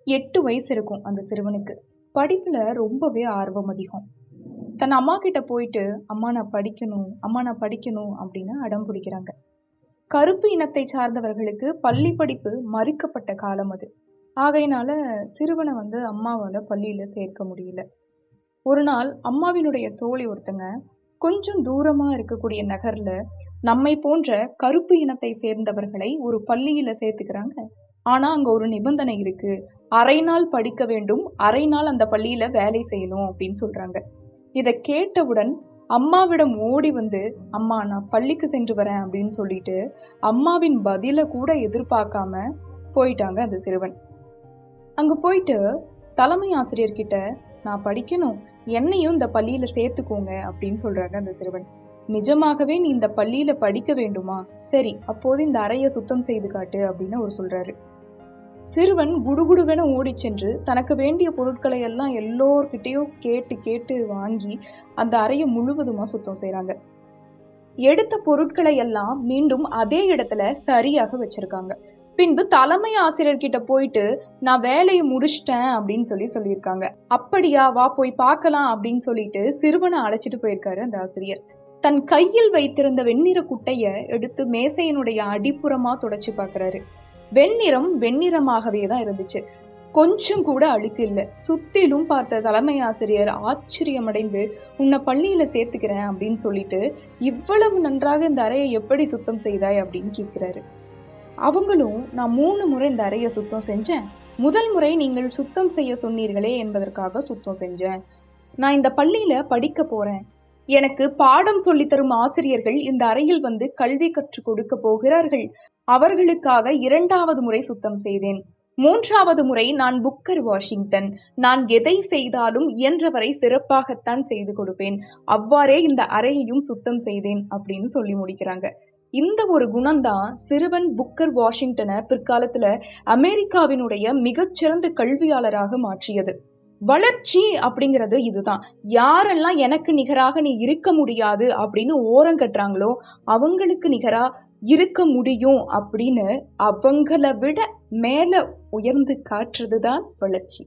8 வயசு இருக்கும் அந்த சிறுவனுக்கு. படிப்புல ரொம்பவே ஆர்வம் அதிகம். தன் அம்மா கிட்ட போயிட்டு, "அம்மா நான் படிக்கணும், அம்மா நான் படிக்கணும்" அப்படின்னு அடம் பிடிக்கிறாங்க. கருப்பு இனத்தை சார்ந்தவர்களுக்கு பள்ளி படிப்பு மறுக்கப்பட்ட காலம் அது. ஆகையினால சிறுவனை அம்மாவால பள்ளியில சேர்க்க முடியல. ஒரு நாள் அம்மாவினுடைய தோழி ஒருத்தங்க கொஞ்சம் தூரமா இருக்கக்கூடிய நகர்ல நம்மை போன்ற கருப்பு இனத்தை சேர்ந்தவர்களை ஒரு பள்ளியில சேர்த்துக்கிறாங்க. ஆனா அங்க ஒரு நிபந்தனை இருக்கு. அரை நாள் படிக்க வேண்டும், அரை நாள் அந்த பள்ளியில வேலை செய்யணும் அப்படின்னு சொல்றாங்க. இத கேட்டவுடன் அம்மாவிடம் ஓடி வந்து, "அம்மா நான் பள்ளிக்கு சென்று வரேன்" அப்படின்னு சொல்லிட்டு அம்மாவின் பதில கூட எதிர்பார்க்காம போயிட்டாங்க அந்த சிறுவன். அங்க போயிட்டு தலைமை ஆசிரியர்கிட்ட, "நான் படிக்கணும், என்னையும் இந்த பள்ளியில சேர்த்துக்கோங்க" அப்படின்னு சொல்றாங்க அந்த சிறுவன். "நிஜமாகவே நீ இந்த பள்ளியில படிக்க வேண்டுமா? சரி, அப்போது இந்த அறைய சுத்தம் செய்து காட்டு" அப்படின்னு அவர் சொல்றாரு. சிறுவன் குடுகுடுவென ஓடிச் சென்று தனக்கு வேண்டிய பொருட்களை எல்லாம் எல்லோர்கிட்டயும் கேட்டு கேட்டு வாங்கி அந்த அறையை முழுவதுமா சுத்தம் செய்றாங்க. எடுத்த பொருட்களை எல்லாம் மீண்டும் அதே இடத்துல சரியாக வச்சிருக்காங்க. பின்பு தலைமை ஆசிரியர்கிட்ட போயிட்டு, "நான் வேலையை முடிச்சிட்டேன்" அப்படின்னு சொல்லியிருக்காங்க. "அப்படியா, வா போய் பார்க்கலாம்" அப்படின்னு சொல்லிட்டு சிறுவனை அழைச்சிட்டு போயிருக்காரு அந்த ஆசிரியர். தன் கையில் வைத்திருந்த வெண்ணிற குட்டைய எடுத்து மேசையினுடைய அடிப்புறமா தொடச்சு பார்க்கறாரு. வெண்ணிறம் வெண்ணிறமாகவே தான் இருந்துச்சு. கொஞ்சம் கூட அழுக்கு இல்ல. சுத்திலும் பார்த்த தலைமை ஆசிரியர் ஆச்சரியமடைந்து, "உன்னை பள்ளியில சேர்த்துக்கிறேன்" அப்படின்னு சொல்லிட்டு, "இவ்வளவு நன்றாக இந்த அறையை எப்படி சுத்தம் செய்தாய்?" அப்படின்னு கேட்கிறாரு. அவங்களும், "நான் 3 முறை இந்த அறையை சுத்தம் செஞ்சேன். முதல் முறை நீங்கள் சுத்தம் செய்ய சொன்னீர்களே என்பதற்காக சுத்தம் செஞ்சேன். நான் இந்த பள்ளியில படிக்க போறேன். எனக்கு பாடம் சொல்லித்தரும் ஆசிரியர்கள் இந்த அறையில் கல்வி கற்றுக் கொடுக்க போகிறார்கள். அவர்களுக்காக 2வது முறை சுத்தம் செய்தேன். 3வது முறை நான் புக்கர் வாஷிங்டன். நான் எதை செய்தாலும் இயன்றவரை சிறப்பாகத்தான் செய்து கொடுப்பேன். அவ்வாறே இந்த அறையையும் சுத்தம் செய்தேன்" அப்படின்னு சொல்லி முடிக்கிறாங்க. இந்த ஒரு குணம்தான் சிறுவன் புக்கர் வாஷிங்டனை பிற்காலத்துல அமெரிக்காவினுடைய மிகச்சிறந்த கல்வியாளராக மாற்றியது. வளர்ச்சி அப்படிங்கிறது இதுதான். யாரெல்லாம் எனக்கு நிகராக நீ இருக்க முடியாது அப்படின்னு ஓரம் கட்டுறாங்களோ அவங்களுக்கு நிகரா இருக்க முடியும் அப்படின்னு அவங்கள விட மேல உயர்ந்து காட்டுறதுதான் வளர்ச்சி.